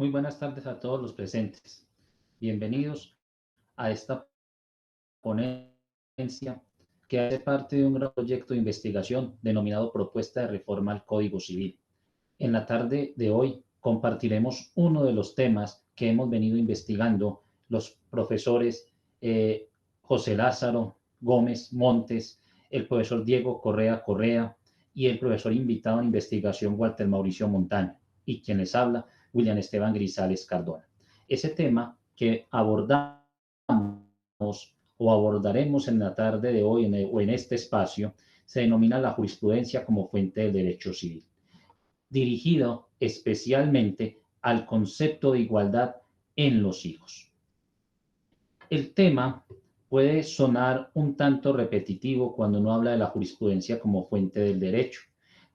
Muy buenas tardes a todos los presentes. Bienvenidos a esta ponencia que hace parte de un gran proyecto de investigación denominado Propuesta de Reforma al Código Civil. En la tarde de hoy compartiremos uno de los temas que hemos venido investigando los profesores José Lázaro Gómez Montes, el profesor Diego Correa Correa y el profesor invitado en investigación Walter Mauricio Montaño, y quien les habla, William Esteban Grisales Cardona. Ese tema que abordamos o abordaremos en la tarde de hoy o en este espacio se denomina la jurisprudencia como fuente del derecho civil, dirigido especialmente al concepto de igualdad en los hijos. El tema puede sonar un tanto repetitivo cuando uno habla de la jurisprudencia como fuente del derecho,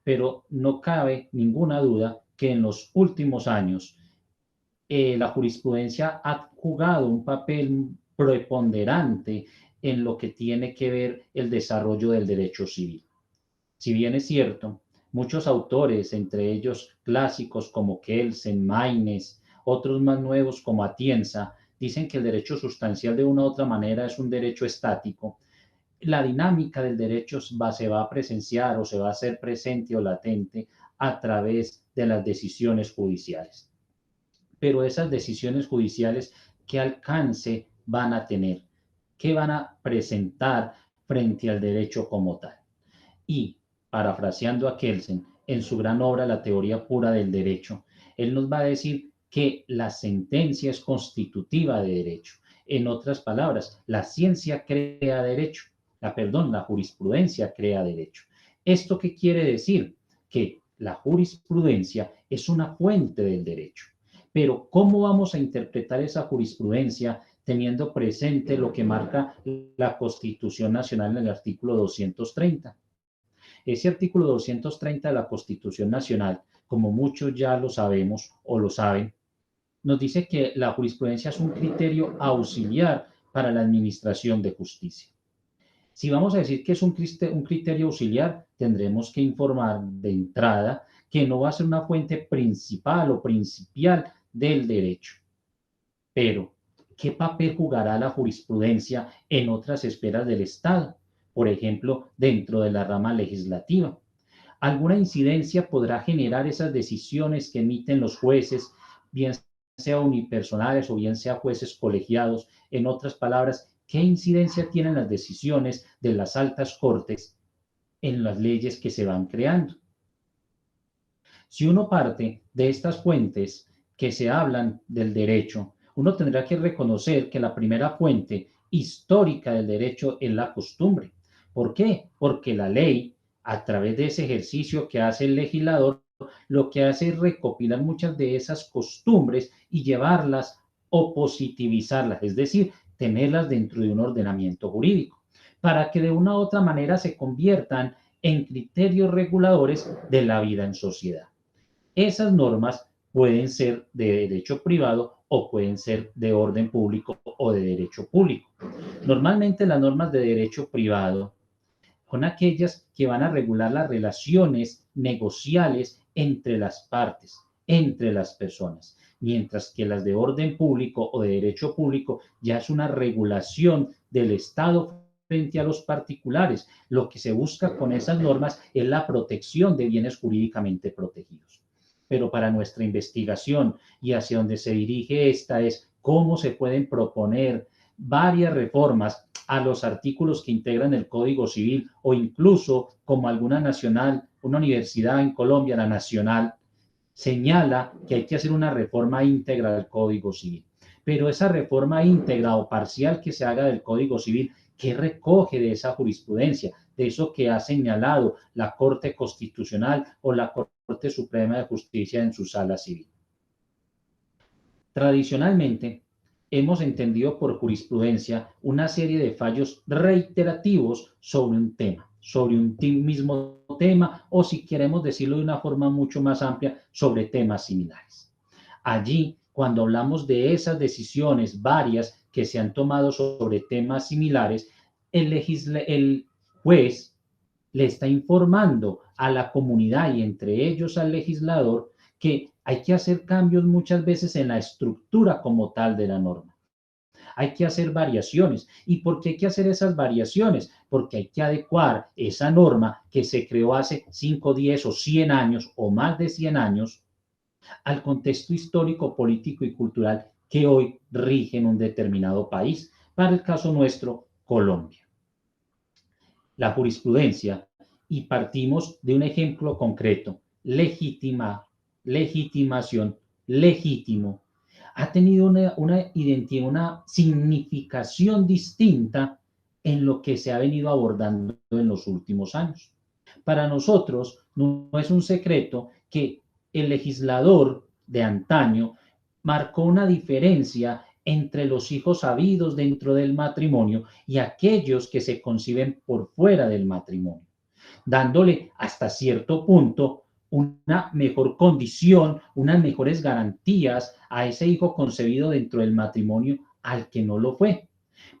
pero no cabe ninguna duda que en los últimos años la jurisprudencia ha jugado un papel preponderante en lo que tiene que ver el desarrollo del derecho civil. Si bien es cierto, muchos autores, entre ellos clásicos como Kelsen, Maynes, otros más nuevos como Atienza, dicen que el derecho sustancial de una u otra manera es un derecho estático. La dinámica del derecho se va a presenciar o se va a hacer presente o latente a través de las decisiones judiciales. Pero esas decisiones judiciales, ¿qué alcance van a tener? ¿Qué van a presentar frente al derecho como tal? Y, parafraseando a Kelsen, en su gran obra La teoría pura del derecho, él nos va a decir que la sentencia es constitutiva de derecho. En otras palabras, la ciencia crea derecho, la jurisprudencia crea derecho. ¿Esto qué quiere decir? Que la jurisprudencia es una fuente del derecho. Pero ¿cómo vamos a interpretar esa jurisprudencia teniendo presente lo que marca la Constitución Nacional en el artículo 230? Ese artículo 230 de la Constitución Nacional, como muchos ya lo sabemos o lo saben, nos dice que la jurisprudencia es un criterio auxiliar para la administración de justicia. Si vamos a decir que es un criterio auxiliar, tendremos que informar de entrada que no va a ser una fuente principal o principal del derecho. Pero, ¿qué papel jugará la jurisprudencia en otras esferas del Estado? Por ejemplo, dentro de la rama legislativa. ¿Alguna incidencia podrá generar esas decisiones que emiten los jueces, bien sea unipersonales o bien sea jueces colegiados? En otras palabras, ¿qué incidencia tienen las decisiones de las altas cortes en las leyes que se van creando? Si uno parte de estas fuentes que se hablan del derecho, uno tendrá que reconocer que la primera fuente histórica del derecho es la costumbre. ¿Por qué? Porque la ley, a través de ese ejercicio que hace el legislador, lo que hace es recopilar muchas de esas costumbres y llevarlas o positivizarlas, es decir, tenerlas dentro de un ordenamiento jurídico, para que de una u otra manera se conviertan en criterios reguladores de la vida en sociedad. Esas normas pueden ser de derecho privado o pueden ser de orden público o de derecho público. Normalmente las normas de derecho privado son aquellas que van a regular las relaciones negociales entre las partes, entre las personas, mientras que las de orden público o de derecho público ya es una regulación del Estado frente a los particulares. Lo que se busca con esas normas es la protección de bienes jurídicamente protegidos. Pero para nuestra investigación y hacia donde se dirige esta es cómo se pueden proponer varias reformas a los artículos que integran el Código Civil o incluso como alguna nacional, una universidad en Colombia, la Nacional, señala que hay que hacer una reforma íntegra del Código Civil. Pero esa reforma íntegra o parcial que se haga del Código Civil, ¿qué recoge de esa jurisprudencia? De eso que ha señalado la Corte Constitucional o la Corte Suprema de Justicia en su sala civil. Tradicionalmente, hemos entendido por jurisprudencia una serie de fallos reiterativos sobre un mismo tema, o si queremos decirlo de una forma mucho más amplia, sobre temas similares. Allí, cuando hablamos de esas decisiones varias que se han tomado sobre temas similares, el juez le está informando a la comunidad y entre ellos al legislador que hay que hacer cambios muchas veces en la estructura como tal de la norma. Hay que hacer variaciones. ¿Y por qué hay que hacer esas variaciones? Porque hay que adecuar esa norma que se creó hace 5, 10 o 100 años o más de 100 años al contexto histórico, político y cultural que hoy rige en un determinado país. Para el caso nuestro, Colombia. La jurisprudencia, y partimos de un ejemplo concreto, legitimación, legítimo, ha tenido una identidad, una significación distinta en lo que se ha venido abordando en los últimos años. Para nosotros no es un secreto que el legislador de antaño marcó una diferencia entre los hijos habidos dentro del matrimonio y aquellos que se conciben por fuera del matrimonio, dándole hasta cierto punto una mejor condición, unas mejores garantías a ese hijo concebido dentro del matrimonio al que no lo fue.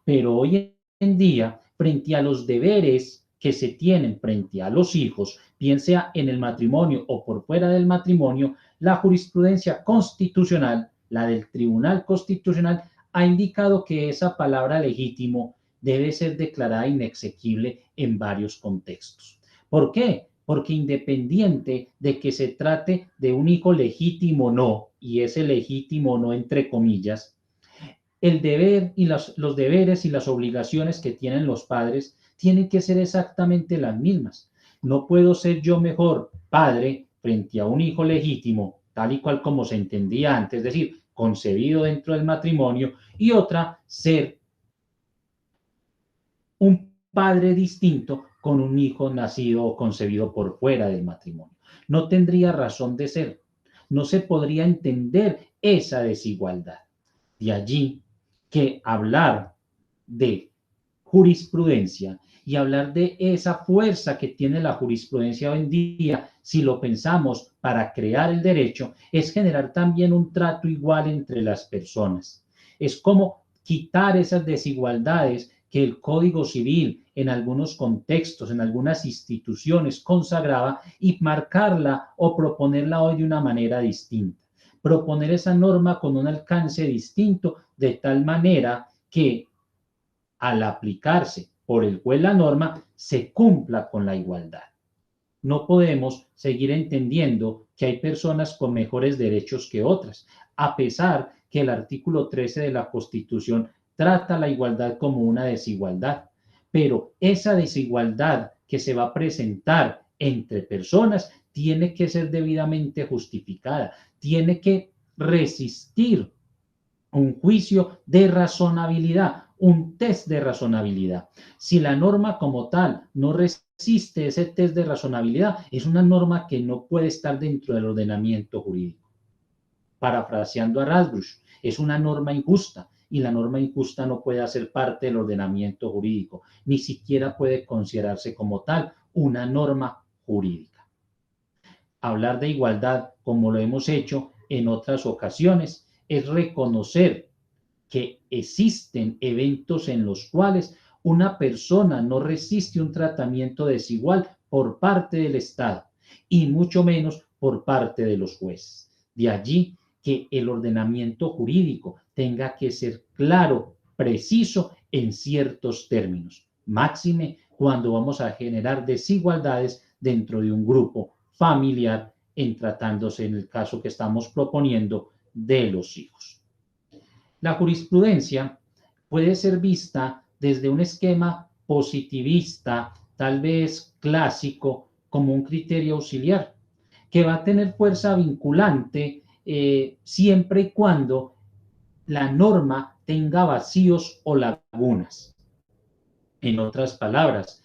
Pero hoy en día, frente a los deberes que se tienen frente a los hijos, bien sea en el matrimonio o por fuera del matrimonio, la jurisprudencia constitucional, la del Tribunal Constitucional, ha indicado que esa palabra legítimo debe ser declarada inexequible en varios contextos. ¿Por qué? Porque independiente de que se trate de un hijo legítimo o no, y ese legítimo o no entre comillas, el deber y los deberes y las obligaciones que tienen los padres tienen que ser exactamente las mismas. No puedo ser yo mejor padre frente a un hijo legítimo, tal y cual como se entendía antes, es decir, concebido dentro del matrimonio, y otra, ser un padre distinto con un hijo nacido o concebido por fuera del matrimonio. No tendría razón de ser. No se podría entender esa desigualdad. De allí que hablar de jurisprudencia y hablar de esa fuerza que tiene la jurisprudencia hoy en día, si lo pensamos para crear el derecho, es generar también un trato igual entre las personas. Es como quitar esas desigualdades que el Código Civil en algunos contextos, en algunas instituciones consagraba y marcarla o proponerla hoy de una manera distinta. Proponer esa norma con un alcance distinto de tal manera que al aplicarse por el juez la norma se cumpla con la igualdad. No podemos seguir entendiendo que hay personas con mejores derechos que otras, a pesar que el artículo 13 de la Constitución trata la igualdad como una desigualdad. Pero esa desigualdad que se va a presentar entre personas tiene que ser debidamente justificada, tiene que resistir un juicio de razonabilidad, un test de razonabilidad. Si la norma como tal no resiste ese test de razonabilidad, es una norma que no puede estar dentro del ordenamiento jurídico. Parafraseando a Radbruch, es una norma injusta y la norma injusta no puede hacer parte del ordenamiento jurídico, ni siquiera puede considerarse como tal una norma jurídica. Hablar de igualdad, como lo hemos hecho en otras ocasiones, es reconocer que existen eventos en los cuales una persona no resiste un tratamiento desigual por parte del Estado y mucho menos por parte de los jueces. De allí que el ordenamiento jurídico tenga que ser claro, preciso en ciertos términos, máxime cuando vamos a generar desigualdades dentro de un grupo familiar en tratándose en el caso que estamos proponiendo de los hijos. La jurisprudencia puede ser vista desde un esquema positivista, tal vez clásico, como un criterio auxiliar, que va a tener fuerza vinculante siempre y cuando la norma tenga vacíos o lagunas. En otras palabras,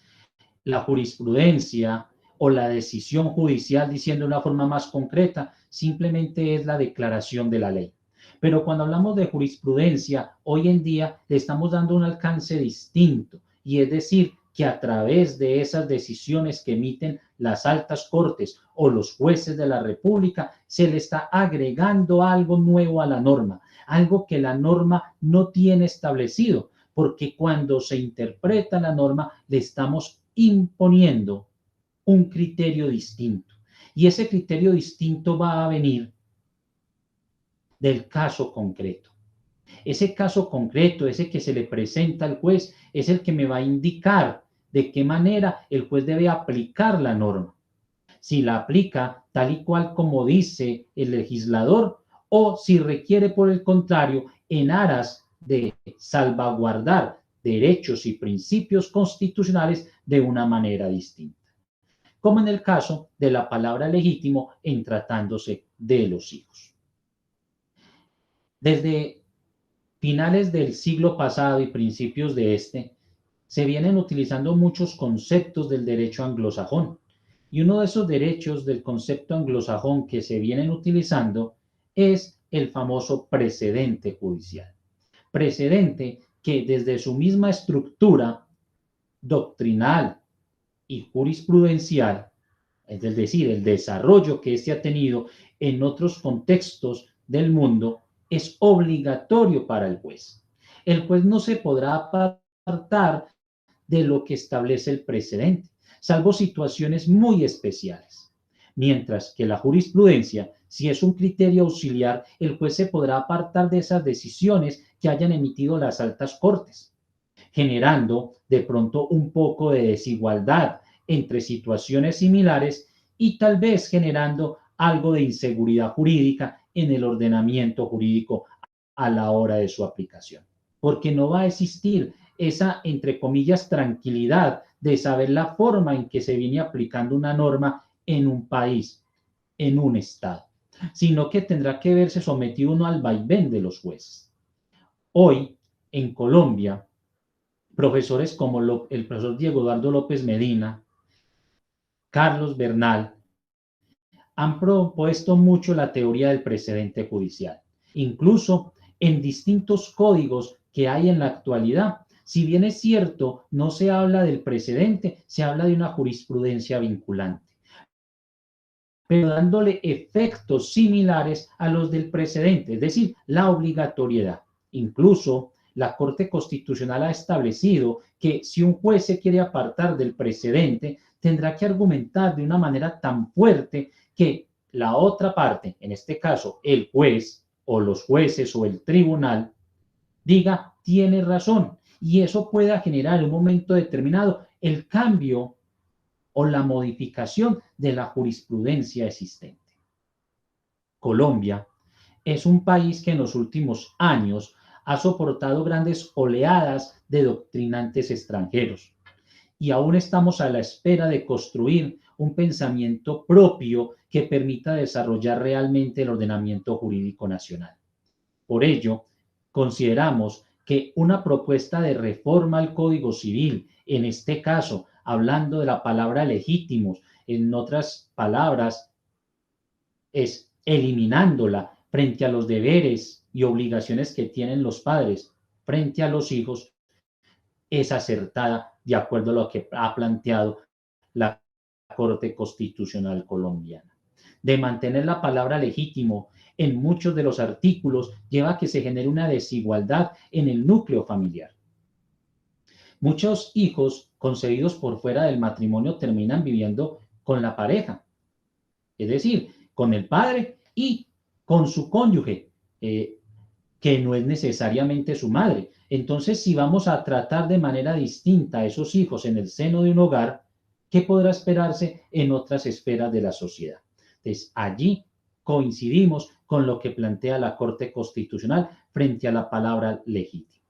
la jurisprudencia o la decisión judicial, diciendo de una forma más concreta, simplemente es la declaración de la ley. Pero cuando hablamos de jurisprudencia, hoy en día le estamos dando un alcance distinto, y es decir, que a través de esas decisiones que emiten las altas cortes o los jueces de la República, se le está agregando algo nuevo a la norma, algo que la norma no tiene establecido, porque cuando se interpreta la norma le estamos imponiendo un criterio distinto. Y ese criterio distinto va a venir del caso concreto. Ese caso concreto, ese que se le presenta al juez, es el que me va a indicar de qué manera el juez debe aplicar la norma. Si la aplica tal y cual como dice el legislador o si requiere, por el contrario, en aras de salvaguardar derechos y principios constitucionales de una manera distinta, como en el caso de la palabra legítimo en tratándose de los hijos. Desde finales del siglo pasado y principios de este, se vienen utilizando muchos conceptos del derecho anglosajón. Y uno de esos derechos del concepto anglosajón que se vienen utilizando es el famoso precedente judicial. Precedente que desde su misma estructura doctrinal y jurisprudencial, es decir, el desarrollo que éste ha tenido en otros contextos del mundo, es obligatorio para el juez. El juez no se podrá apartar de lo que establece el precedente, salvo situaciones muy especiales. Mientras que la jurisprudencia, si es un criterio auxiliar, el juez se podrá apartar de esas decisiones que hayan emitido las altas cortes, generando de pronto un poco de desigualdad entre situaciones similares y tal vez generando algo de inseguridad jurídica en el ordenamiento jurídico a la hora de su aplicación. Porque no va a existir esa, entre comillas, tranquilidad de saber la forma en que se viene aplicando una norma en un país, en un estado, sino que tendrá que verse sometido uno al vaivén de los jueces. Hoy, en Colombia, profesores como el profesor Diego Eduardo López Medina, Carlos Bernal, han propuesto mucho la teoría del precedente judicial. Incluso en distintos códigos que hay en la actualidad, si bien es cierto, no se habla del precedente, se habla de una jurisprudencia vinculante, pero dándole efectos similares a los del precedente, es decir, la obligatoriedad. Incluso la Corte Constitucional ha establecido que si un juez se quiere apartar del precedente, tendrá que argumentar de una manera tan fuerte que la otra parte, en este caso el juez o los jueces o el tribunal, diga, tiene razón. Y eso pueda generar en un momento determinado el cambio o la modificación de la jurisprudencia existente. Colombia es un país que en los últimos años ha soportado grandes oleadas de doctrinantes extranjeros y aún estamos a la espera de construir un pensamiento propio que permita desarrollar realmente el ordenamiento jurídico nacional. Por ello, consideramos que una propuesta de reforma al Código Civil, en este caso, hablando de la palabra legítimos, en otras palabras, es eliminándola frente a los deberes y obligaciones que tienen los padres frente a los hijos, es acertada de acuerdo a lo que ha planteado la Corte Constitucional colombiana. De mantener la palabra legítimo en muchos de los artículos lleva a que se genere una desigualdad en el núcleo familiar. Muchos hijos concebidos por fuera del matrimonio terminan viviendo con la pareja, es decir, con el padre y con su cónyuge, que no es necesariamente su madre. Entonces, si vamos a tratar de manera distinta a esos hijos en el seno de un hogar, ¿qué podrá esperarse en otras esferas de la sociedad? Entonces, allí coincidimos con lo que plantea la Corte Constitucional frente a la palabra legítimo.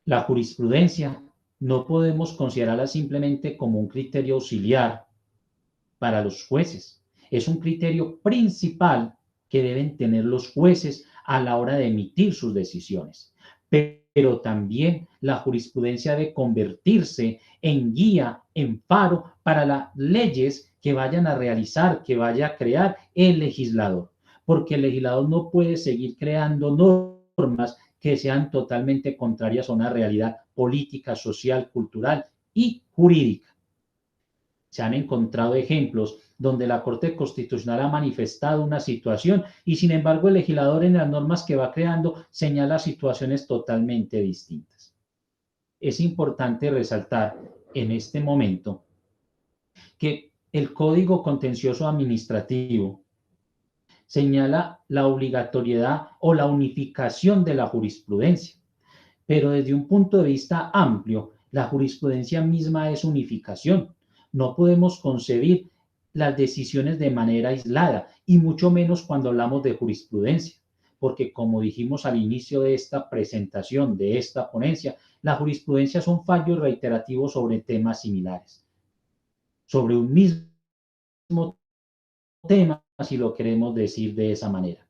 La jurisprudencia no podemos considerarla simplemente como un criterio auxiliar para los jueces. Es un criterio principal que deben tener los jueces a la hora de emitir sus decisiones. Pero también la jurisprudencia debe convertirse en guía, en faro para las leyes que vayan a realizar, que vaya a crear el legislador. Porque el legislador no puede seguir creando normas que sean totalmente contrarias a una realidad política, social, cultural y jurídica. Se han encontrado ejemplos donde la Corte Constitucional ha manifestado una situación y sin embargo el legislador en las normas que va creando señala situaciones totalmente distintas. Es importante resaltar en este momento que El Código Contencioso Administrativo señala la obligatoriedad o la unificación de la jurisprudencia, pero desde un punto de vista amplio, la jurisprudencia misma es unificación. No podemos concebir las decisiones de manera aislada y mucho menos cuando hablamos de jurisprudencia, porque como dijimos al inicio de esta presentación, de esta ponencia, la jurisprudencia son fallos reiterativos sobre temas similares, sobre un mismo tema, si lo queremos decir de esa manera.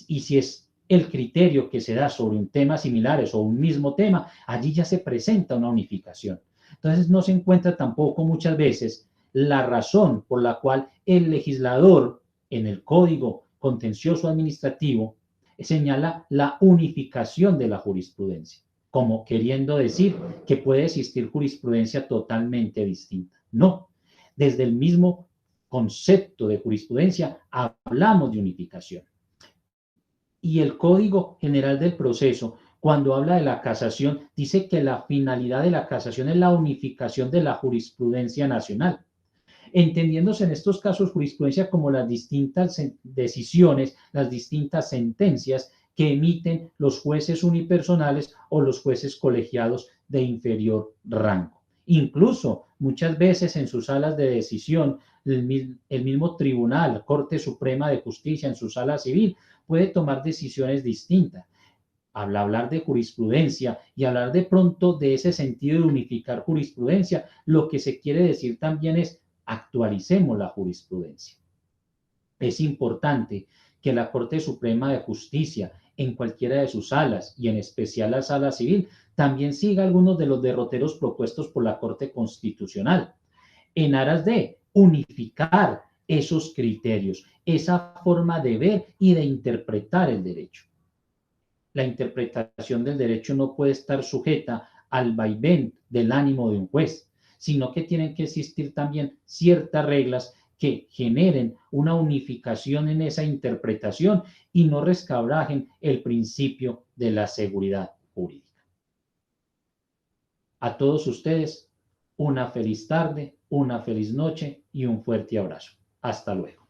Y si es el criterio que se da sobre un tema similares o un mismo tema, allí ya se presenta una unificación. Entonces no se encuentra tampoco muchas veces la razón por la cual el legislador en el Código Contencioso Administrativo señala la unificación de la jurisprudencia, como queriendo decir que puede existir jurisprudencia totalmente distinta. No, desde el mismo concepto de jurisprudencia hablamos de unificación. Y el Código General del Proceso, cuando habla de la casación, dice que la finalidad de la casación es la unificación de la jurisprudencia nacional, entendiéndose en estos casos jurisprudencia como las distintas decisiones, las distintas sentencias que emiten los jueces unipersonales o los jueces colegiados de inferior rango. Incluso muchas veces en sus salas de decisión, el mismo tribunal, Corte Suprema de Justicia en su sala civil, puede tomar decisiones distintas. Al hablar de jurisprudencia y hablar de pronto de ese sentido de unificar jurisprudencia, lo que se quiere decir también es actualicemos la jurisprudencia. Es importante que la Corte Suprema de Justicia, en cualquiera de sus salas y en especial la sala civil, también siga algunos de los derroteros propuestos por la Corte Constitucional, en aras de unificar esos criterios, esa forma de ver y de interpretar el derecho. La interpretación del derecho no puede estar sujeta al vaivén del ánimo de un juez, sino que tienen que existir también ciertas reglas que generen una unificación en esa interpretación y no resquebrajen el principio de la seguridad jurídica. A todos ustedes, una feliz tarde, una feliz noche y un fuerte abrazo. Hasta luego.